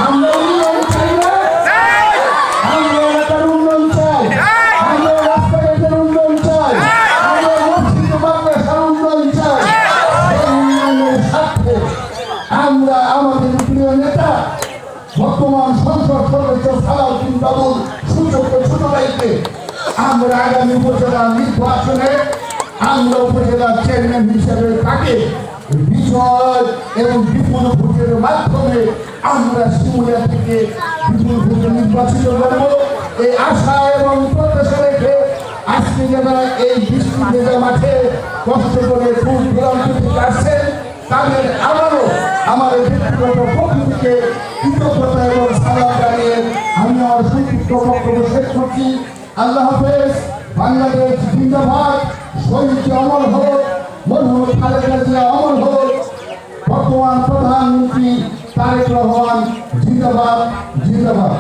আমরা উন্নয়ন চাই না, আমরা এলাকার উন্নয়ন চাই, আমরা রাস্তাঘাটের উন্নয়ন চাই, আমরা মসজিদ মাদ্রাসার উন্নয়ন চাই। এই উন্নয়নের স্বার্থে আমরা আমাদের প্রিয় নেতা বর্তমান সংসদ সদস্য সালাউদ্দিন বাবুর সুযোগ্য ছোট ভাইকে আমরা আগামী উপজেলা নির্বাচনে আমরা উপজেলার চেয়ারম্যান হিসেবে তাকে বিজয় এবং বিপুল ভোটের মাধ্যমে আমরা শিমুলিয়া থেকে বিপুল ভোটে নির্বাচিত করব এই আশা এবং প্রত্যাশা রেখে আজকে যারা এই বৃষ্টি ভেজা মাঠে কষ্ট করে দূর দূরান্ত থেকে আসছেন তাদের আবারও আমার ব্যক্তিগত পক্ষ থেকে কৃতজ্ঞতা এবং সালাম জানিয়ে আমি আমার সংক্ষিপ্ত বক্তব্য শেষ করছি। আল্লাহ হাফেজ। বাংলাদেশ জিন্দাবাদ। শহীদ অমর হোক, মরহুম খালেদা জিয়া অমর হোক, বর্তমান প্রধানমন্ত্রী তারেক রহমান জিন্দাবাদ জিন্দাবাদ।